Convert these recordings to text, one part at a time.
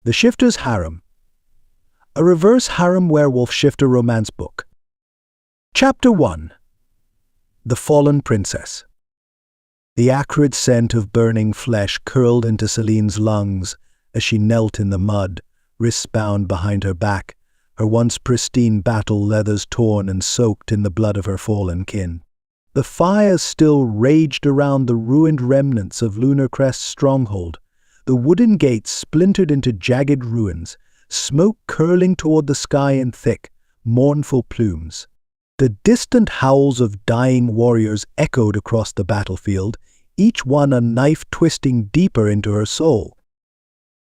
The Shifter's Harem. A reverse Harem Werewolf Shifter Romance Book. Chapter 1. The Fallen Princess. The acrid scent of burning flesh curled into Celine's lungs as she knelt in the mud, wrists bound behind her back, her once pristine battle leathers torn and soaked in the blood of her fallen kin. The fires still raged around the ruined remnants of Lunar Crest's stronghold, the wooden gates splintered into jagged ruins, smoke curling toward the sky in thick, mournful plumes. The distant howls of dying warriors echoed across the battlefield, each one a knife twisting deeper into her soul.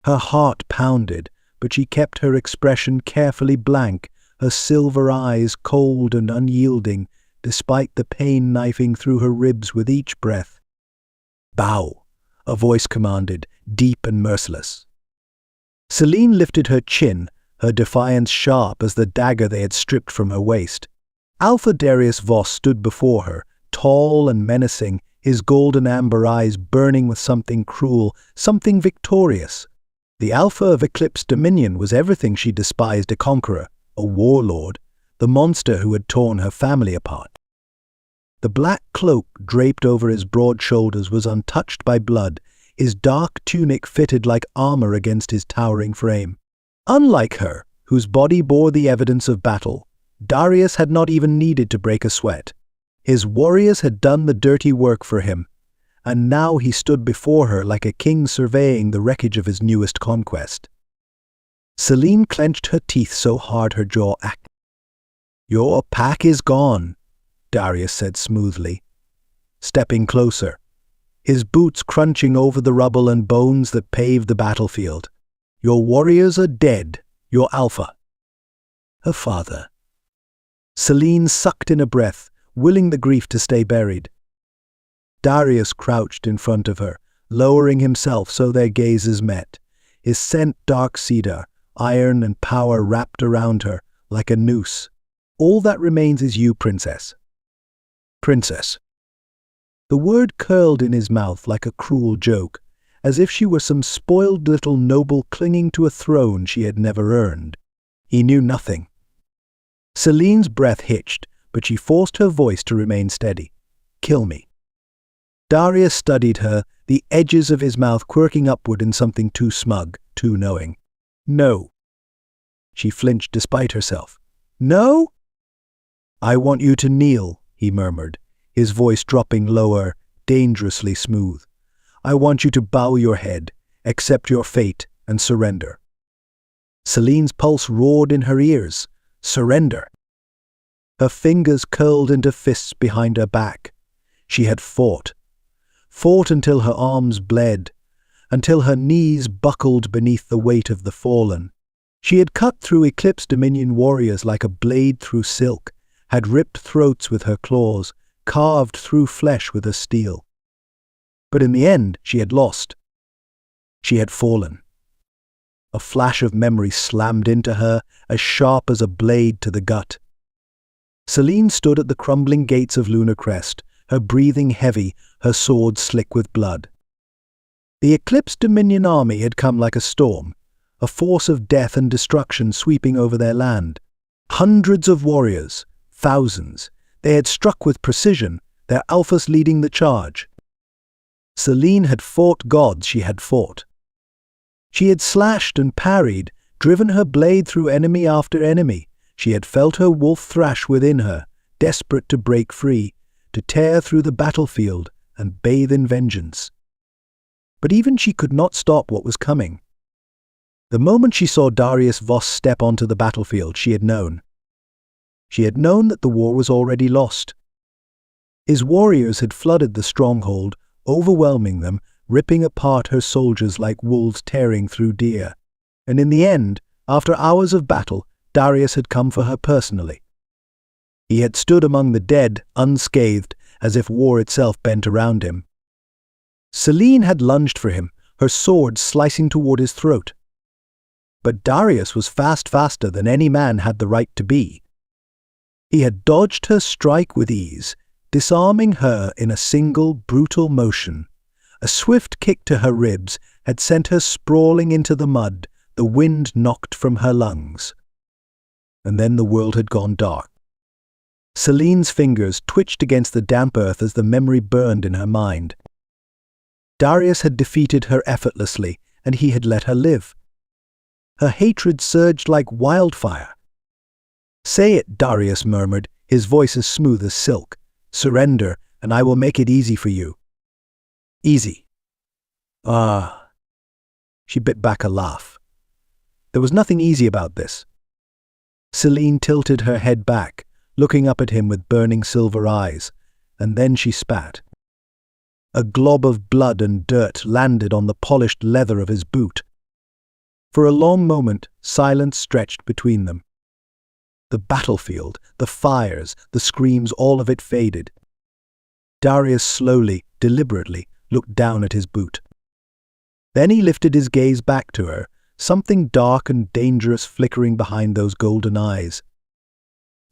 Her heart pounded, but she kept her expression carefully blank, her silver eyes cold and unyielding, despite the pain knifing through her ribs with each breath. "Bow," a voice commanded, deep and merciless. Celine lifted her chin, her defiance sharp as the dagger they had stripped from her waist. Alpha Darius Voss stood before her, tall and menacing, his golden amber eyes burning with something cruel, something victorious. The Alpha of Eclipse Dominion was everything she despised: a conqueror, a warlord, the monster who had torn her family apart. The black cloak draped over his broad shoulders was untouched by blood, his dark tunic fitted like armor against his towering frame. Unlike her, whose body bore the evidence of battle, Darius had not even needed to break a sweat. His warriors had done the dirty work for him, and now he stood before her like a king surveying the wreckage of his newest conquest. Celine clenched her teeth so hard her jaw ached. "Your pack is gone," Darius said smoothly, stepping closer, his boots crunching over the rubble and bones that paved the battlefield. "Your warriors are dead, your Alpha." Her father. Celine sucked in a breath, willing the grief to stay buried. Darius crouched in front of her, lowering himself so their gazes met, his scent dark cedar, iron and power wrapped around her like a noose. "All that remains is you, princess." Princess. The word curled in his mouth like a cruel joke, as if she were some spoiled little noble clinging to a throne she had never earned. He knew nothing. Celine's breath hitched, but she forced her voice to remain steady. "Kill me." Darius studied her, the edges of his mouth quirking upward in something too smug, too knowing. "No." She flinched despite herself. "No?" "I want you to kneel," he murmured, his voice dropping lower, dangerously smooth. "I want you to bow your head, accept your fate, and surrender." Celine's pulse roared in her ears. Surrender. Her fingers curled into fists behind her back. She had fought. Fought until her arms bled, until her knees buckled beneath the weight of the fallen. She had cut through Eclipse Dominion warriors like a blade through silk, had ripped throats with her claws, carved through flesh with her steel. But in the end, she had lost. She had fallen. A flash of memory slammed into her, as sharp as a blade to the gut. Celine stood at the crumbling gates of Lunar Crest, her breathing heavy, her sword slick with blood. The Eclipse Dominion army had come like a storm, a force of death and destruction sweeping over their land. Hundreds of warriors, thousands. They had struck with precision, their alphas leading the charge. Celine had fought gods she had fought. She had slashed and parried, driven her blade through enemy after enemy. She had felt her wolf thrash within her, desperate to break free, to tear through the battlefield and bathe in vengeance. But even she could not stop what was coming. The moment she saw Darius Voss step onto the battlefield, she had known. She had known that the war was already lost. His warriors had flooded the stronghold, overwhelming them, ripping apart her soldiers like wolves tearing through deer. And in the end, after hours of battle, Darius had come for her personally. He had stood among the dead, unscathed, as if war itself bent around him. Celine had lunged for him, her sword slicing toward his throat. But Darius was faster than any man had the right to be. He had dodged her strike with ease, disarming her in a single brutal motion. A swift kick to her ribs had sent her sprawling into the mud, the wind knocked from her lungs. And then the world had gone dark. Celine's fingers twitched against the damp earth as the memory burned in her mind. Darius had defeated her effortlessly, and he had let her live. Her hatred surged like wildfire. "Say it," Darius murmured, his voice as smooth as silk. "Surrender, and I will make it easy for you." "Easy." "Ah." She bit back a laugh. There was nothing easy about this. Celine tilted her head back, looking up at him with burning silver eyes, and then she spat. A glob of blood and dirt landed on the polished leather of his boot. For a long moment, silence stretched between them. The battlefield, the fires, the screams, all of it faded. Darius slowly, deliberately, looked down at his boot. Then he lifted his gaze back to her, something dark and dangerous flickering behind those golden eyes.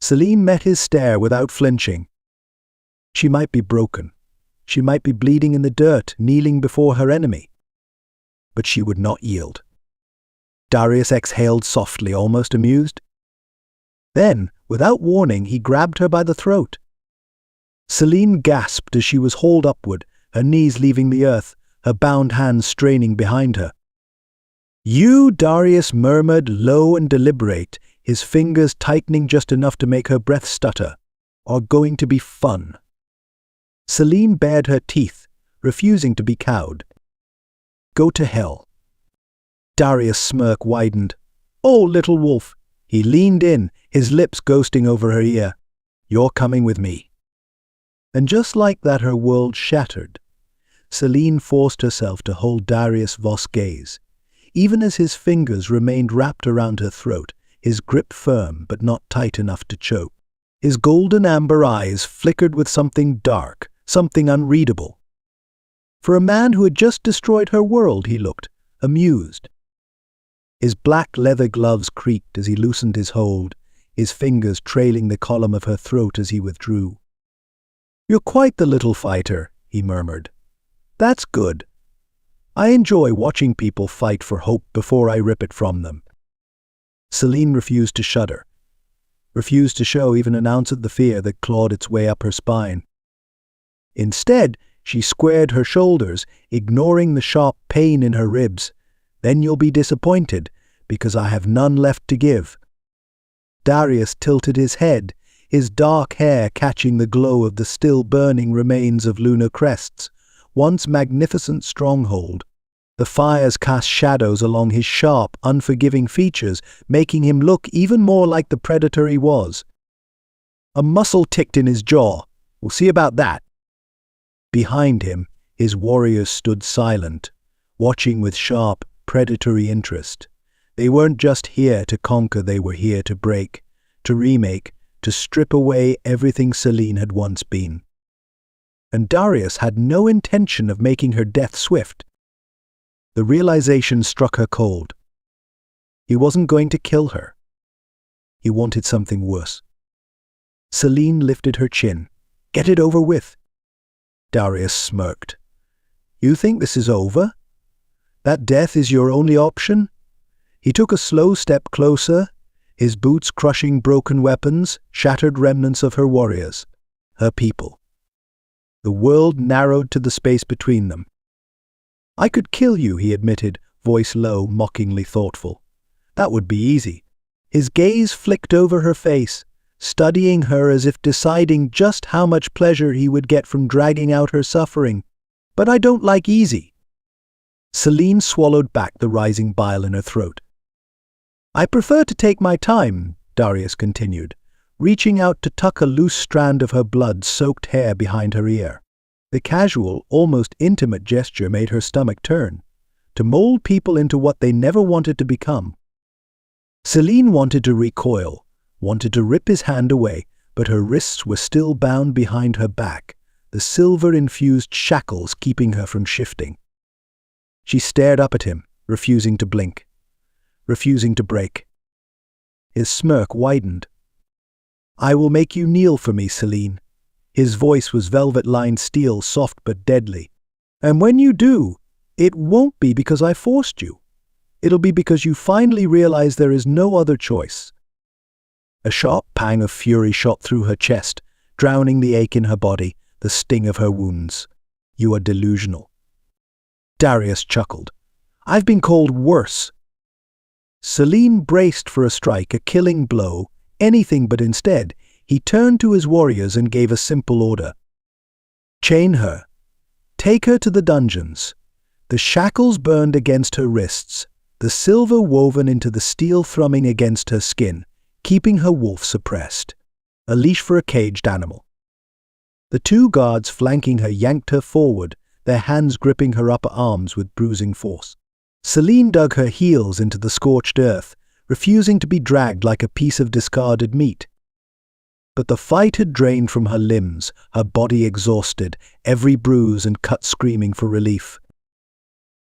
Celine met his stare without flinching. She might be broken. She might be bleeding in the dirt, kneeling before her enemy. But she would not yield. Darius exhaled softly, almost amused. Then, without warning, he grabbed her by the throat. Celine gasped as she was hauled upward, her knees leaving the earth, her bound hands straining behind her. "You," Darius murmured, low and deliberate, his fingers tightening just enough to make her breath stutter, "are going to be fun." Celine bared her teeth, refusing to be cowed. "Go to hell." Darius' smirk widened. "Oh, little wolf." He leaned in, his lips ghosting over her ear. "You're coming with me." And just like that, her world shattered. Celine forced herself to hold Darius' Voss gaze, even as his fingers remained wrapped around her throat, his grip firm but not tight enough to choke. His golden amber eyes flickered with something dark, something unreadable. For a man who had just destroyed her world, he looked, amused. His black leather gloves creaked as he loosened his hold, his fingers trailing the column of her throat as he withdrew. "You're quite the little fighter," he murmured. "That's good. I enjoy watching people fight for hope before I rip it from them." Celine refused to shudder, refused to show even an ounce of the fear that clawed its way up her spine. Instead, she squared her shoulders, ignoring the sharp pain in her ribs. "Then you'll be disappointed, because I have none left to give." Darius tilted his head, his dark hair catching the glow of the still burning remains of lunar crests, once magnificent stronghold. The fires cast shadows along his sharp, unforgiving features, making him look even more like the predator he was. A muscle ticked in his jaw. "We'll see about that." Behind him, his warriors stood silent, watching with sharp, predatory interest. They weren't just here to conquer, they were here to break, to remake, to strip away everything Celine had once been. And Darius had no intention of making her death swift. The realization struck her cold. He wasn't going to kill her. He wanted something worse. Celine lifted her chin. "Get it over with." Darius smirked. "You think this is over? That death is your only option?" He took a slow step closer, his boots crushing broken weapons, shattered remnants of her warriors, her people. The world narrowed to the space between them. "I could kill you," he admitted, voice low, mockingly thoughtful. "That would be easy." His gaze flicked over her face, studying her as if deciding just how much pleasure he would get from dragging out her suffering. "But I don't like easy." Celine swallowed back the rising bile in her throat. "I prefer to take my time," Darius continued, reaching out to tuck a loose strand of her blood-soaked hair behind her ear. The casual, almost intimate gesture made her stomach turn, to mold people into what they never wanted to become. Celine wanted to recoil, wanted to rip his hand away, but her wrists were still bound behind her back, the silver-infused shackles keeping her from shifting. She stared up at him, refusing to blink, refusing to break. His smirk widened. "I will make you kneel for me, Celine." His voice was velvet-lined steel, soft but deadly. "And when you do, it won't be because I forced you. it'll be because you finally realize there is no other choice. A sharp pang of fury shot through her chest, drowning the ache in her body, the sting of her wounds. You are delusional. Darius chuckled. I've been called worse. Celine braced for a strike, a killing blow, anything, but instead, he turned to his warriors and gave a simple order. Chain her. Take her to the dungeons. The shackles burned against her wrists, the silver woven into the steel thrumming against her skin, keeping her wolf suppressed. A leash for a caged animal. The two guards flanking her yanked her forward, their hands gripping her upper arms with bruising force. Celine dug her heels into the scorched earth, refusing to be dragged like a piece of discarded meat. But the fight had drained from her limbs, her body exhausted, every bruise and cut screaming for relief.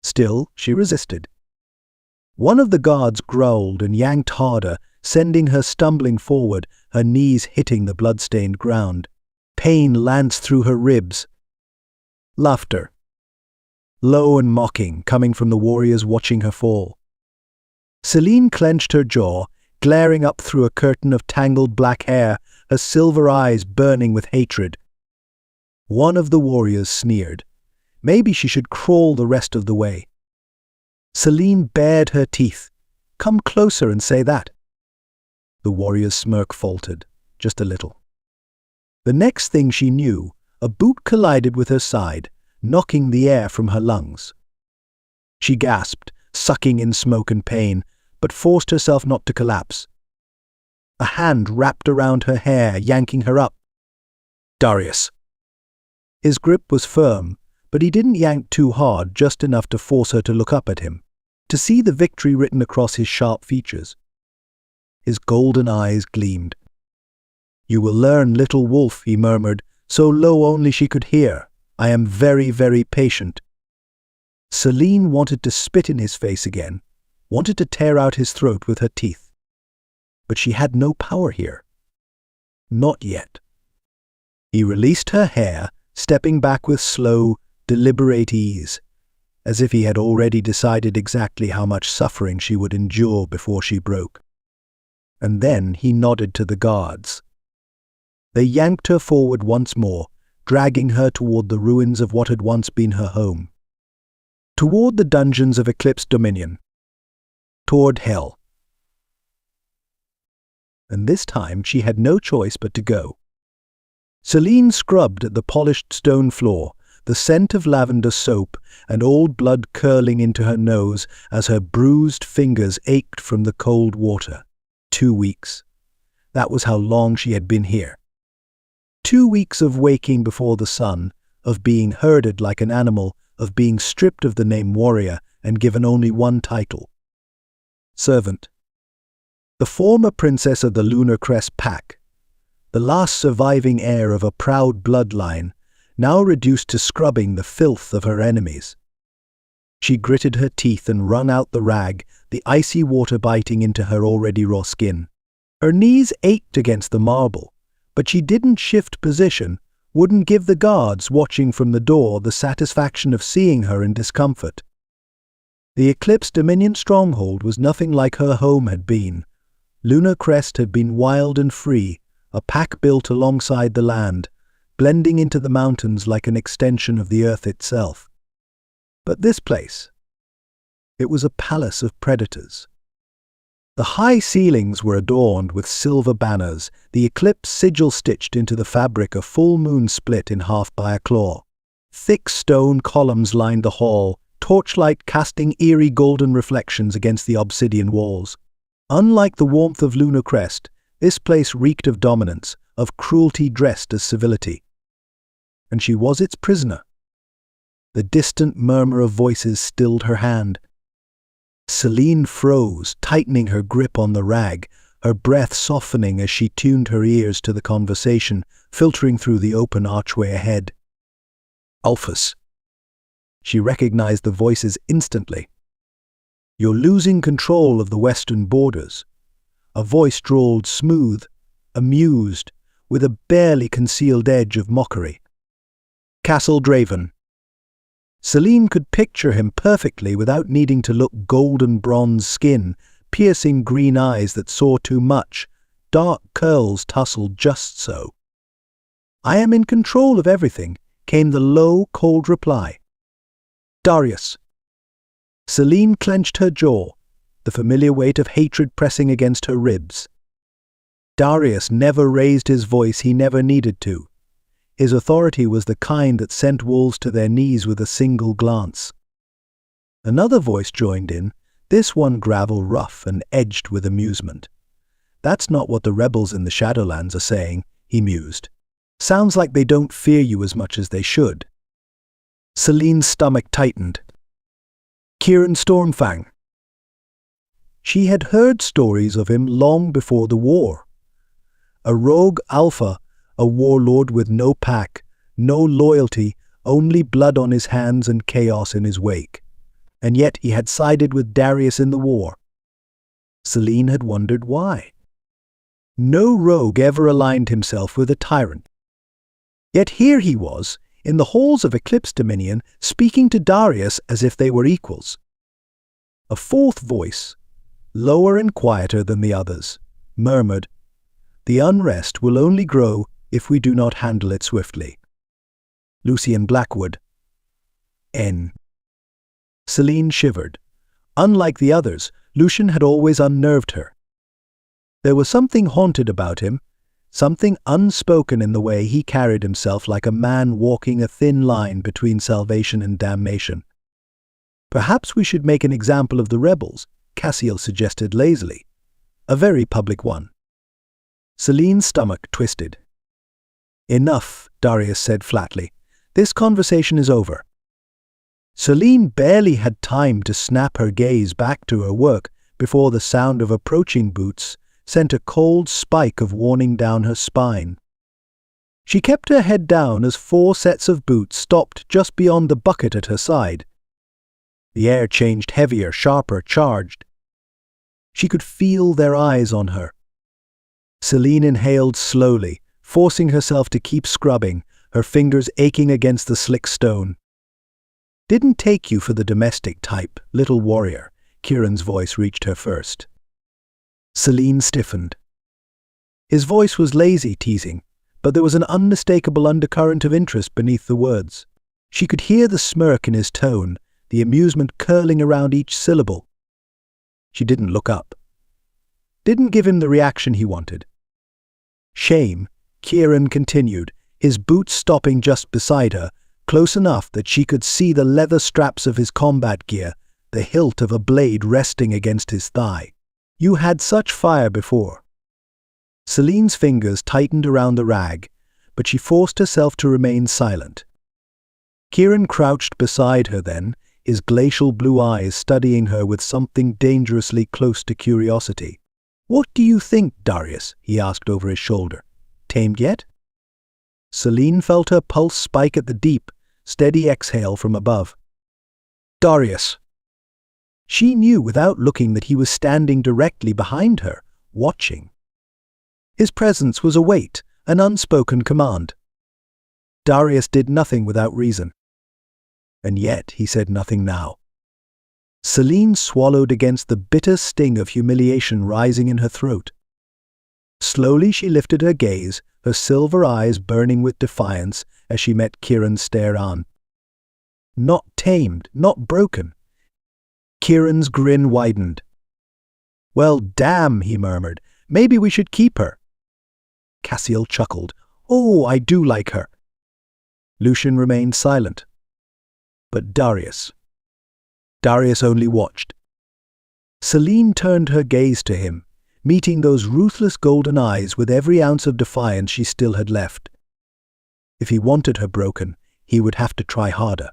Still, she resisted. One of the guards growled and yanked harder, sending her stumbling forward, her knees hitting the blood-stained ground. Pain lanced through her ribs. Laughter, low and mocking, coming from the warriors watching her fall. Celine clenched her jaw, glaring up through a curtain of tangled black hair, her silver eyes burning with hatred. One of the warriors sneered. Maybe she should crawl the rest of the way. Celine bared her teeth. Come closer and say that. The warrior's smirk faltered, just a little. The next thing she knew, a boot collided with her side, knocking the air from her lungs. She gasped, sucking in smoke and pain, but forced herself not to collapse. A hand wrapped around her hair, yanking her up. Darius. His grip was firm, but he didn't yank too hard, just enough to force her to look up at him, to see the victory written across his sharp features. His golden eyes gleamed. You will learn, little wolf, he murmured, so low only she could hear. I am very, very patient. Celine wanted to spit in his face again, wanted to tear out his throat with her teeth. But she had no power here. Not yet. He released her hair, stepping back with slow, deliberate ease, as if he had already decided exactly how much suffering she would endure before she broke. And then he nodded to the guards. They yanked her forward once more, dragging her toward the ruins of what had once been her home. Toward the dungeons of Eclipsed Dominion. Toward hell. And this time she had no choice but to go. Celine scrubbed at the polished stone floor, the scent of lavender soap and old blood curling into her nose as her bruised fingers ached from the cold water. 2 weeks. That was how long she had been here. 2 weeks of waking before the sun, of being herded like an animal, of being stripped of the name warrior and given only one title. Servant. The former princess of the Lunar Crest pack, the last surviving heir of a proud bloodline, now reduced to scrubbing the filth of her enemies. She gritted her teeth and wrung out the rag, the icy water biting into her already raw skin. Her knees ached against the marble, but she didn't shift position, wouldn't give the guards watching from the door the satisfaction of seeing her in discomfort. The Eclipsed Dominion stronghold was nothing like her home had been. Lunar Crest had been wild and free, a pack built alongside the land, blending into the mountains like an extension of the earth itself. But this place, it was a palace of predators. The high ceilings were adorned with silver banners, the eclipse sigil stitched into the fabric, a full moon split in half by a claw. Thick stone columns lined the hall, torchlight casting eerie golden reflections against the obsidian walls. Unlike the warmth of Lunar Crest, this place reeked of dominance, of cruelty dressed as civility. And she was its prisoner. The distant murmur of voices stilled her hand. Celine froze, tightening her grip on the rag, her breath softening as she tuned her ears to the conversation, filtering through the open archway ahead. Alphas. She recognized the voices instantly. You're losing control of the western borders. A voice drawled smooth, amused, with a barely concealed edge of mockery. Castle Draven. Celine could picture him perfectly without needing to look golden bronze skin, piercing green eyes that saw too much, dark curls tousled just so. "I am in control of everything," came the low, cold reply. "Darius." Celine clenched her jaw, the familiar weight of hatred pressing against her ribs. Darius never raised his voice, he never needed to. His authority was the kind that sent wolves to their knees with a single glance. Another voice joined in, this one gravel rough and edged with amusement. "That's not what the rebels in the Shadowlands are saying," he mused. "Sounds like they don't fear you as much as they should." Celine's stomach tightened. Kieran Stormfang. She had heard stories of him long before the war. A rogue alpha, a warlord with no pack, no loyalty, only blood on his hands and chaos in his wake. And yet he had sided with Darius in the war. Celine had wondered why. No rogue ever aligned himself with a tyrant. Yet here he was, in the halls of Eclipse Dominion, speaking to Darius as if they were equals. A fourth voice, lower and quieter than the others, murmured, "The unrest will only grow if we do not handle it swiftly." Lucian Blackwood. N. Celine shivered. Unlike the others, Lucian had always unnerved her. There was something haunted about him, something unspoken in the way he carried himself, like a man walking a thin line between salvation and damnation. "Perhaps we should make an example of the rebels," Cassiel suggested lazily. "A very public one." Celine's stomach twisted. "Enough," Darius said flatly. "This conversation is over." Celine barely had time to snap her gaze back to her work before the sound of approaching boots sent a cold spike of warning down her spine. She kept her head down as 4 sets of boots stopped just beyond the bucket at her side. The air changed heavier, sharper, charged. She could feel their eyes on her. Celine inhaled slowly, forcing herself to keep scrubbing, her fingers aching against the slick stone. "Didn't take you for the domestic type, little warrior," Kieran's voice reached her first. Celine stiffened. His voice was lazy, teasing, but there was an unmistakable undercurrent of interest beneath the words. She could hear the smirk in his tone, the amusement curling around each syllable. She didn't look up. Didn't give him the reaction he wanted. "Shame," Kieran continued, his boots stopping just beside her, close enough that she could see the leather straps of his combat gear, the hilt of a blade resting against his thigh. "You had such fire before." Celine's fingers tightened around the rag, but she forced herself to remain silent. Kieran crouched beside her then, his glacial blue eyes studying her with something dangerously close to curiosity. "What do you think, Darius?" he asked over his shoulder. "Tamed yet?" Celine felt her pulse spike at the deep, steady exhale from above. "Darius." She knew without looking that he was standing directly behind her, watching. His presence was a weight, an unspoken command. Darius did nothing without reason. And yet he said nothing now. Celine swallowed against the bitter sting of humiliation rising in her throat. Slowly she lifted her gaze, her silver eyes burning with defiance as she met Kieran's stare on. Not tamed, not broken. Kieran's grin widened. "Well, damn," he murmured. "Maybe we should keep her." Cassiel chuckled. "Oh, I do like her." Lucian remained silent. But Darius only watched. Celine turned her gaze to him, meeting those ruthless golden eyes with every ounce of defiance she still had left. If he wanted her broken, he would have to try harder.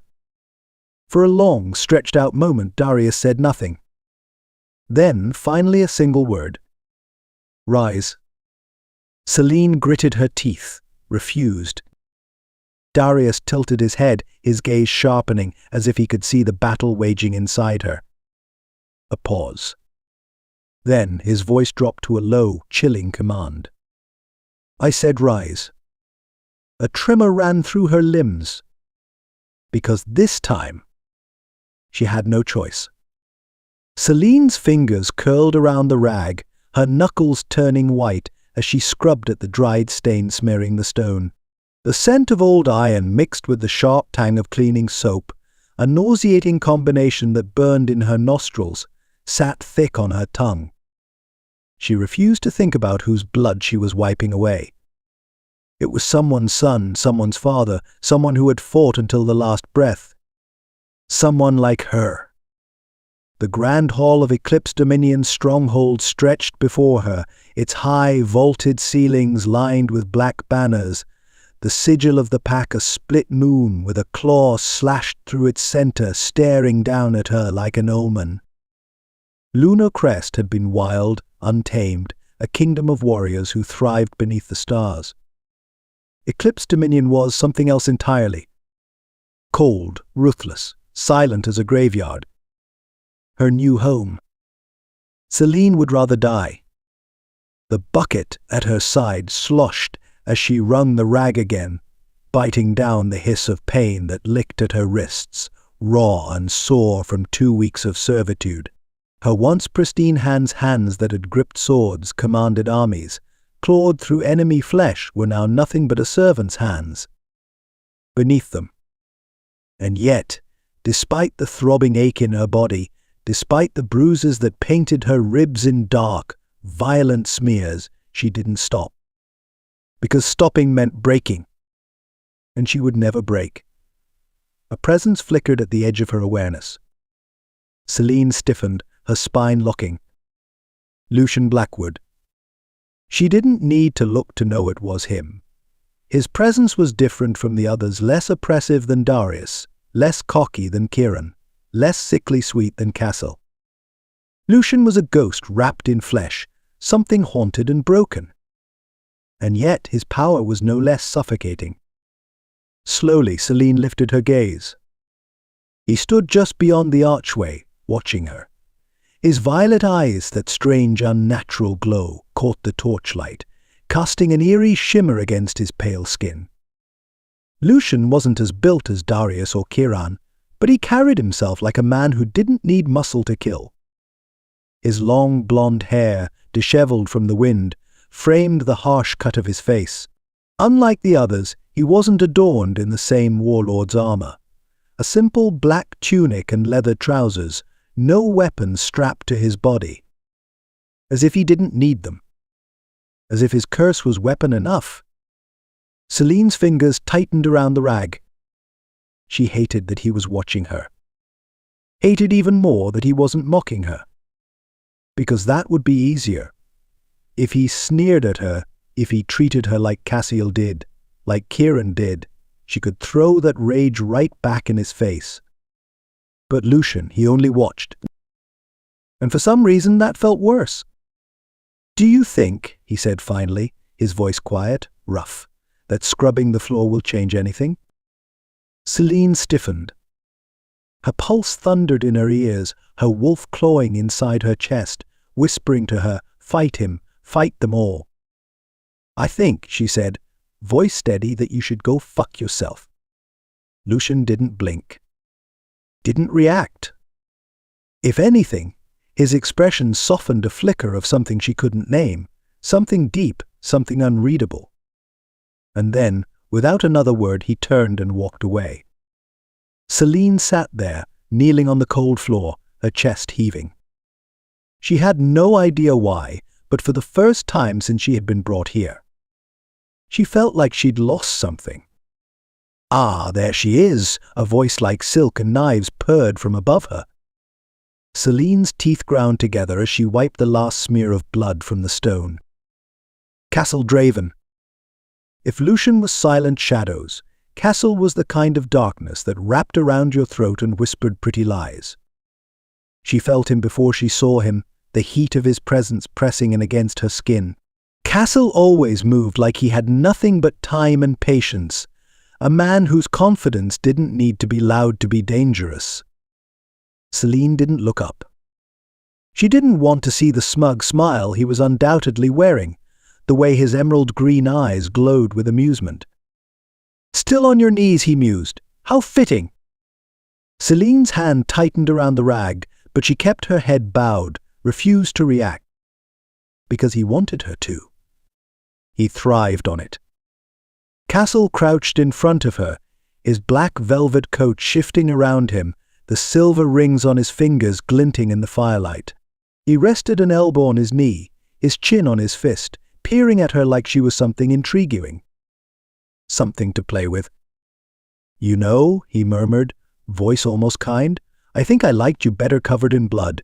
For a long, stretched-out moment, Darius said nothing. Then, finally, a single word. "Rise." Celine gritted her teeth, refused. Darius tilted his head, his gaze sharpening, as if he could see the battle waging inside her. A pause. Then his voice dropped to a low, chilling command. "I said rise." A tremor ran through her limbs. because this time she had no choice. Celine's fingers curled around the rag, her knuckles turning white as she scrubbed at the dried stain smearing the stone. The scent of old iron mixed with the sharp tang of cleaning soap, a nauseating combination that burned in her nostrils, sat thick on her tongue. She refused to think about whose blood she was wiping away. It was someone's son, someone's father, someone who had fought until the last breath. Someone like her. The grand hall of Eclipse Dominion's stronghold stretched before her, its high, vaulted ceilings lined with black banners, the sigil of the pack a split moon with a claw slashed through its center, staring down at her like an omen. Lunar Crest had been wild, untamed, a kingdom of warriors who thrived beneath the stars. Eclipse Dominion was something else entirely. Cold, ruthless, silent as a graveyard. Her new home. Celine would rather die. The bucket at her side sloshed as she wrung the rag again, biting down the hiss of pain that licked at her wrists, raw and sore from 2 weeks of servitude. Her once pristine hands that had gripped swords, commanded armies, clawed through enemy flesh, were now nothing but a servant's hands. Beneath them. And yet, despite the throbbing ache in her body, despite the bruises that painted her ribs in dark, violent smears, she didn't stop. Because stopping meant breaking. And she would never break. A presence flickered at the edge of her awareness. Celine stiffened, her spine locking. Lucian Blackwood. She didn't need to look to know it was him. His presence was different from the others, less oppressive than Darius, less cocky than Kieran, less sickly sweet than Castle. Lucian was a ghost wrapped in flesh, something haunted and broken. And yet his power was no less suffocating. Slowly, Celine lifted her gaze. He stood just beyond the archway, watching her. His violet eyes, that strange, unnatural glow, caught the torchlight, casting an eerie shimmer against his pale skin. Lucian wasn't as built as Darius or Kieran, but he carried himself like a man who didn't need muscle to kill. His long blonde hair, disheveled from the wind, framed the harsh cut of his face. Unlike the others, he wasn't adorned in the same warlord's armor. A simple black tunic and leather trousers, no weapons strapped to his body. As if he didn't need them. As if his curse was weapon enough. Celine's fingers tightened around the rag. She hated that he was watching her. Hated even more that he wasn't mocking her. Because that would be easier. If he sneered at her, if he treated her like Cassiel did, like Kieran did, she could throw that rage right back in his face. But Lucian, he only watched. And for some reason that felt worse. "Do you think," he said finally, his voice quiet, rough, "that scrubbing the floor will change anything?" Celine stiffened. Her pulse thundered in her ears, her wolf clawing inside her chest, whispering to her, "Fight him, fight them all." "I think," she said, voice steady, "that you should go fuck yourself." Lucian didn't blink. Didn't react. If anything, his expression softened a flicker of something she couldn't name, something deep, something unreadable. And then, without another word, he turned and walked away. Celine sat there, kneeling on the cold floor, her chest heaving. She had no idea why, but for the first time since she had been brought here, she felt like she'd lost something. "Ah, there she is," a voice like silk and knives purred from above her. Celine's teeth ground together as she wiped the last smear of blood from the stone. Castle Draven. If Lucian was silent shadows, Castle was the kind of darkness that wrapped around your throat and whispered pretty lies. She felt him before she saw him, the heat of his presence pressing in against her skin. Castle always moved like he had nothing but time and patience, a man whose confidence didn't need to be loud to be dangerous. Celine didn't look up. She didn't want to see the smug smile he was undoubtedly wearing, the way his emerald green eyes glowed with amusement. "Still on your knees," he mused. "How fitting. Celine's hand tightened around the rag, but she kept her head bowed, refused to react. Because he wanted her to. He thrived on it. Castle crouched in front of her, his black velvet coat shifting around him, the silver rings on his fingers glinting in the firelight. He rested an elbow on his knee, his chin on his fist, peering at her like she was something intriguing. Something to play with. "You know," he murmured, voice almost kind, "I think I liked you better covered in blood.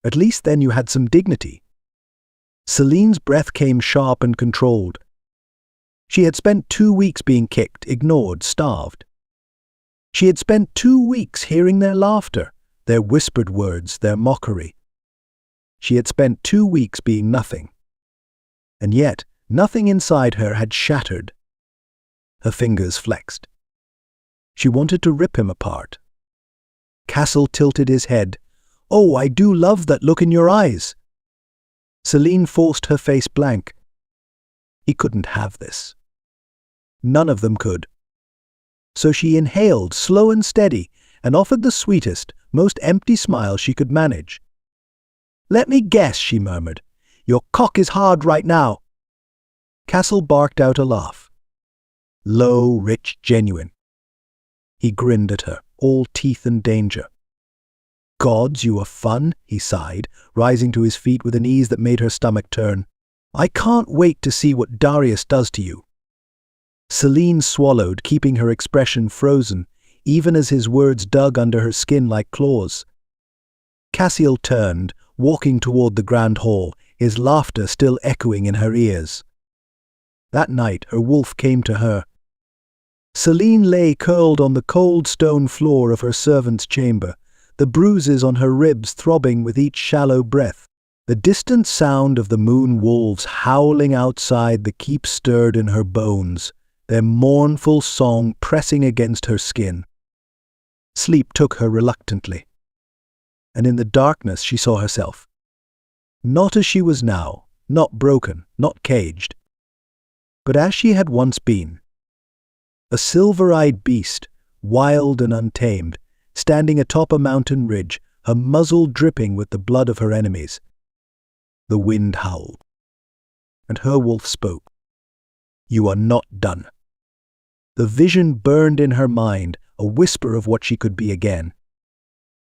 At least then you had some dignity." Celine's breath came sharp and controlled. She had spent 2 weeks being kicked, ignored, starved. She had spent 2 weeks hearing their laughter, their whispered words, their mockery. She had spent 2 weeks being nothing. And yet, nothing inside her had shattered. Her fingers flexed. She wanted to rip him apart. Castle tilted his head. "Oh, I do love that look in your eyes." Celine forced her face blank. He couldn't have this. None of them could. So she inhaled, slow and steady, and offered the sweetest, most empty smile she could manage. "Let me guess," she murmured. "Your cock is hard right now." Castle barked out a laugh. Low, rich, genuine. He grinned at her, all teeth and danger. "Gods, you are fun," he sighed, rising to his feet with an ease that made her stomach turn. "I can't wait to see what Darius does to you." Celine swallowed, keeping her expression frozen, even as his words dug under her skin like claws. Cassiel turned, walking toward the grand hall, his laughter still echoing in her ears. That night her wolf came to her. Celine lay curled on the cold stone floor of her servant's chamber, the bruises on her ribs throbbing with each shallow breath. The distant sound of the moon wolves howling outside the keep stirred in her bones, their mournful song pressing against her skin. Sleep took her reluctantly, and in the darkness she saw herself. Not as she was now, not broken, not caged, but as she had once been. A silver-eyed beast, wild and untamed, standing atop a mountain ridge, her muzzle dripping with the blood of her enemies. The wind howled, and her wolf spoke. "You are not done." The vision burned in her mind, a whisper of what she could be again,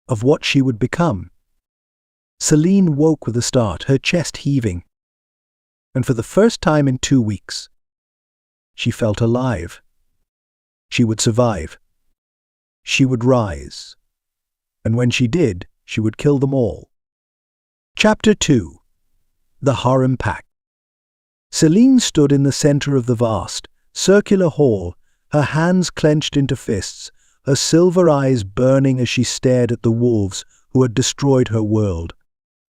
of what she would become. Celine woke with a start, her chest heaving, and for the first time in 2 weeks, she felt alive. She would survive. She would rise. And when she did, she would kill them all. Chapter 2. The Harem Pact. Celine stood in the center of the vast, circular hall, her hands clenched into fists, her silver eyes burning as she stared at the wolves who had destroyed her world.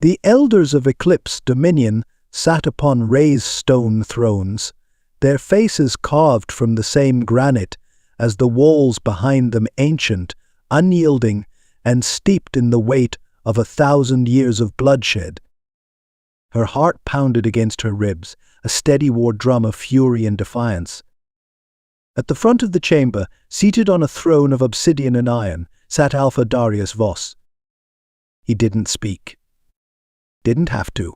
The elders of Eclipse Dominion sat upon raised stone thrones, their faces carved from the same granite as the walls behind them, ancient, unyielding, and steeped in the weight of 1,000 years of bloodshed. Her heart pounded against her ribs, a steady war drum of fury and defiance. At the front of the chamber, seated on a throne of obsidian and iron, sat Alpha Darius Voss. He didn't speak. Didn't have to.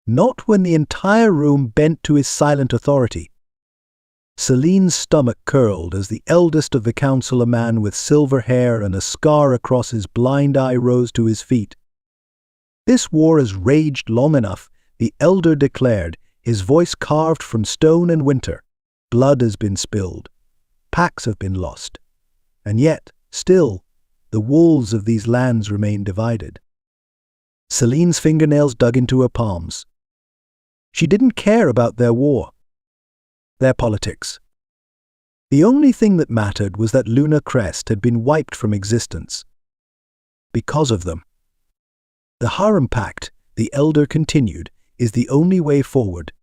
Not when the entire room bent to his silent authority. Celine's stomach curled as the eldest of the council, a man with silver hair and a scar across his blind eye, rose to his feet. "This war has raged long enough," the elder declared, his voice carved from stone and winter. "Blood has been spilled. Packs have been lost. And yet, still, the wolves of these lands remain divided." Celine's fingernails dug into her palms. She didn't care about their war, their politics. The only thing that mattered was that Lunar Crest had been wiped from existence. Because of them. "The Harem Pact," the elder continued, "is the only way forward."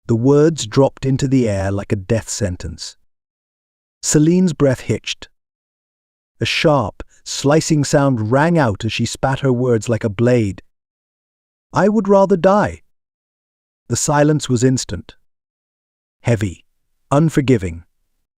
The words dropped into the air like a death sentence. Celine's breath hitched. A sharp, slicing sound rang out as she spat her words like a blade. "I would rather die." The silence was instant. Heavy, unforgiving.